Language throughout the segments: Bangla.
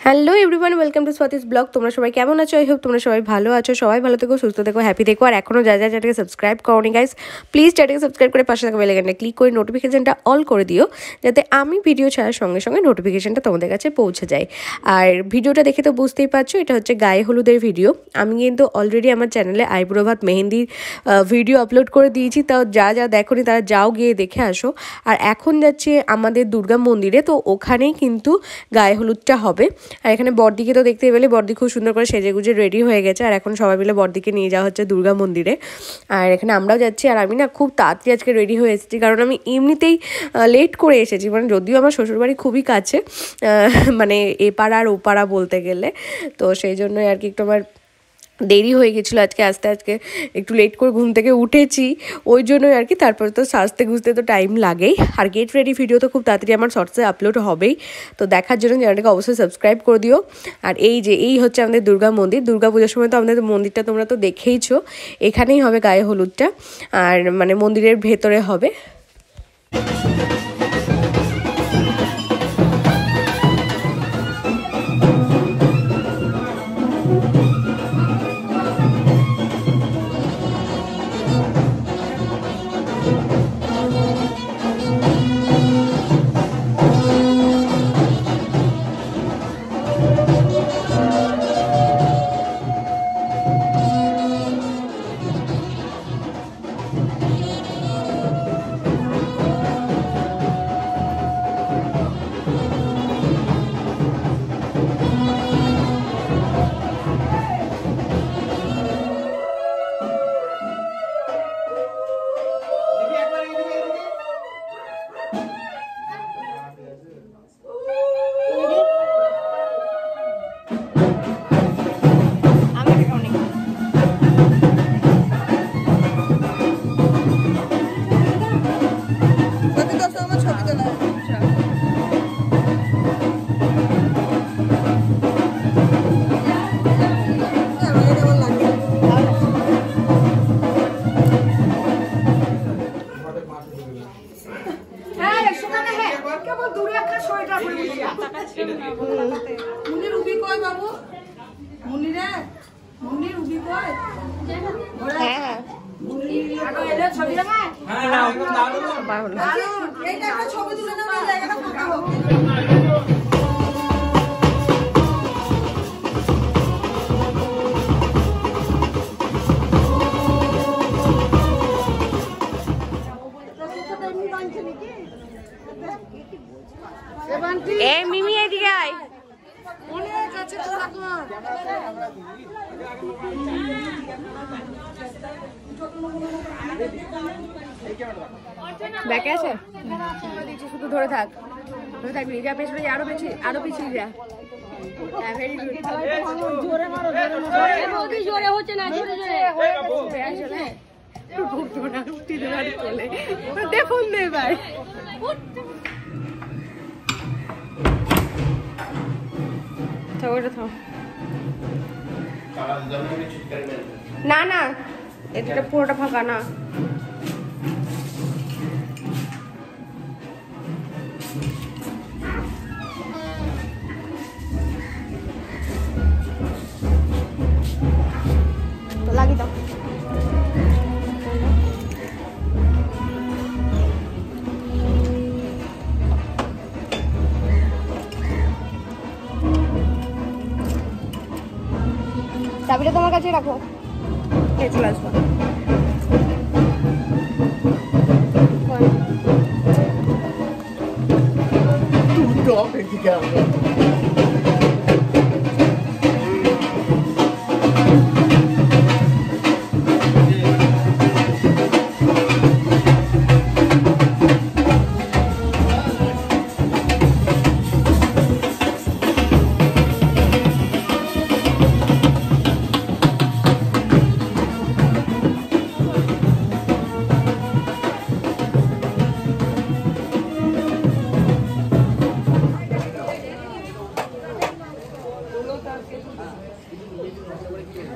Hello everyone, welcome to Swati's blog. তোমরা সবাই কেমন আছো? আই হোপ তোমরা সবাই ভালো আছো। সবাই ভালো থেকো, সুস্থ থেকো, হ্যাপি থেকো। আর এখনও চ্যানেলটাকে সাবস্ক্রাইব করোনি গাইস, প্লিজ চ্যানেলটাকে সাবস্ক্রাইব করে পাশে থাকা বেল আইকনটা ক্লিক করে নোটিফিকেশনটা অল করে দিও, যাতে আমি ভিডিও ছাড়ার সঙ্গে সঙ্গে নোটিফিকেশনটা তোমাদের কাছে পৌঁছে যায়। আর ভিডিওটা দেখে তো বুঝতেই পারছো, এটা হচ্ছে গায়ে হলুদের ভিডিও। আমি কিন্তু অলরেডি আমার চ্যানেলে আইব্রো ভাত মেহেন্দির ভিডিও আপলোড করে দিয়েছি, তাও যা দেখোনি তারা যাও গিয়ে দেখে আসো। আর এখন যাচ্ছে আমাদের দুর্গা মন্দিরে, তো ওখানেই কিন্তু গায়ে হলুদটা হবে। আর এখানে বড়দিকে তো দেখতে পেলে, বড়দি খুব সুন্দর করে সেজে গুজে রেডি হয়ে গেছে। আর এখন সবাই মিলে বড়দিকে নিয়ে যাওয়া হচ্ছে দুর্গা মন্দিরে। আর এখানে আমরাও যাচ্ছি। আর আমি না খুব তাড়াতাড়ি আজকে রেডি হয়ে এসেছি, কারণ আমি এমনিতেই লেট করে এসেছি। মানে যদিও আমার শ্বশুরবাড়ি খুবই কাছে, মানে এপাড়া আর ওপাড়া বলতে গেলে, তো সেই জন্যই আর কি একটু আমার দেরি হয়ে গেছিলো আজকে আসতে। আজকে একটু লেট করে ঘুম থেকে উঠেছি, ওই জন্যই আর কি। তারপর তো সাজতে গুজতে তো টাইম লাগেই। আর গেট রেডি ভিডিও তো খুব তাড়াতাড়ি আমার শর্টসে আপলোড হবেই, তো দেখার জন্য চ্যানেলটাকে অবশ্যই সাবস্ক্রাইব করে দিও। আর এই হচ্ছে আমাদের দুর্গা মন্দির। দুর্গা পুজোর সময় তো আমাদের মন্দিরটা তোমরা তো দেখেইছো। এখানেই হবে গায়ে হলুদটা, আর মানে মন্দিরের ভেতরে হবে। মিমি এদিকে আয়। ব্যাকে আছে, শুধু ধরে থাক, ধরে থাকবি। যা পেছনে আরো পিছিয়ে যা। জোরে হচ্ছে না, দেখুন ভাই। না না, এটা পুরোটা ফাঁকা না। লাগিয়ে দাও। চাবিটা তোমার কাছে রাখো, চলে আসবো।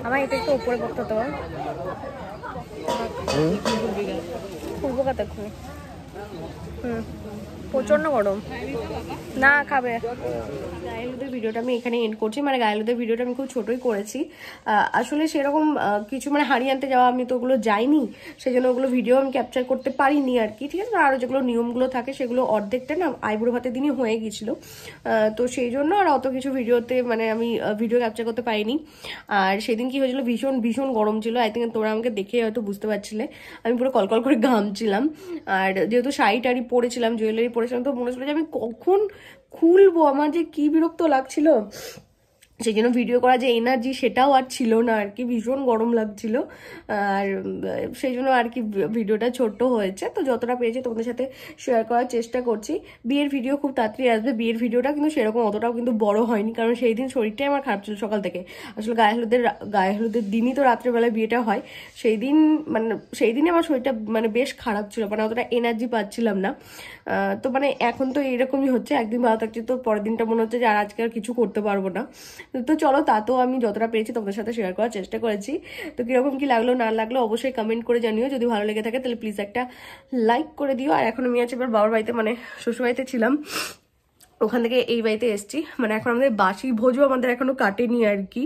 আমার এটা একটু উপরে করতে হতো খুলবো কতক্ষণে প্রচন্ড গরম না খাবে। গায়ে হলুদের ভিডিওটা আমি এখানে এন্ড করছি, মানে গায়ে হলুদের ভিডিওটা আমি খুব ছোটই করেছি। আসলে সেরকম কিছু মানে হাড়ি আনতে যাওয়া আমি তো ওগুলো যাইনি, সেই জন্য ওগুলো ভিডিও আমি ক্যাপচার করতে পারিনি আর কি, ঠিক আছে। আরও যেগুলো নিয়মগুলো থাকে সেগুলো অর্ধেকটা না আইবুড়ো ভাতের দিনই হয়ে গেছিলো, তো সেই জন্য আর অত কিছু ভিডিওতে মানে আমি ভিডিও ক্যাপচার করতে পারিনি। আর সেদিন কি হয়েছিল, ভীষণ ভীষণ গরম ছিল। আই থিঙ্ক তোমরা আমাকে দেখে হয়তো বুঝতে পারছিলে, আমি পুরো কলকল করে ঘামছিলাম। আর যেহেতু শাড়ি টাড়ি পরেছিলাম, জুয়েলারি পরেছিলাম, তো মনে হচ্ছিল যে আমি কখন খুলবো, আমার যে কি বিরক্ত লাগছিল। সেই জন্য ভিডিও করা যে এনার্জি সেটাও আর ছিল না আর কি, ভীষণ গরম লাগছিল। আর সেই জন্য আর কি ভিডিওটা ছোট্ট হয়েছে, তো যতটা পেয়েছি তোমাদের সাথে শেয়ার করার চেষ্টা করছি। বিয়ের ভিডিও খুব তাড়াতাড়ি আসবে। বিয়ের ভিডিওটা কিন্তু সেরকম অতটাও কিন্তু বড় হয়নি, কারণ সেই দিন শরীরটাই আমার খারাপ ছিল সকাল থেকে। আসলে গায়ে হলুদের দিনই তো রাত্রেবেলায় বিয়েটা হয়, সেই দিনই আমার শরীরটা মানে বেশ খারাপ ছিল, মানে অতটা এনার্জি পাচ্ছিলাম না। তো মানে এখন তো এরকমই হচ্ছে, একদিন ভালো থাকছি তো পরের দিনটা মনে হচ্ছে যে আর আজকে আর কিছু করতে পারবো না। তো চলো, তা তো আমি যতটা পেরেছি তোমাদের সাথে শেয়ার করার চেষ্টা করেছি। তো কিরকম কি লাগলো না লাগলো অবশ্যই কমেন্ট করে জানিও। যদি ভালো লেগে থাকে তাহলে প্লিজ একটা লাইক করে দিও। আর এখন আমি আছি এবার বাবার বাড়িতে, মানে শ্বশুরবাড়িতে ছিলাম, ওখান থেকে এই বাড়িতে এসছি। মানে এখন আমাদের বাসি ভোজও আমাদের এখনো কাটেনি আর কি।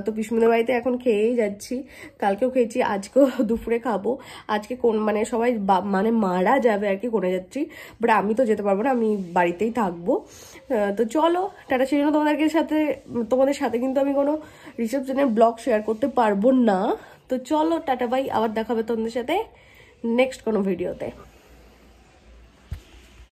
তো পিসমুদের বাড়িতে এখন খেয়েই যাচ্ছি, কালকেও খেয়েছি, আজকেও দুপুরে খাবো। আজকে মানে সবাই মানে মারা যাবে আর কি, কোনে যাচ্ছি, বাট আমি তো যেতে পারবো না, আমি বাড়িতেই থাকবো। তো চলো টাটা। সেই জন্য তোমাদের সাথে কিন্তু আমি কোনো রিসেপশনের ব্লগ শেয়ার করতে পারবো না। তো চলো টাটা বাই, আবার দেখাবে তোমাদের সাথে নেক্সট কোনো ভিডিওতে।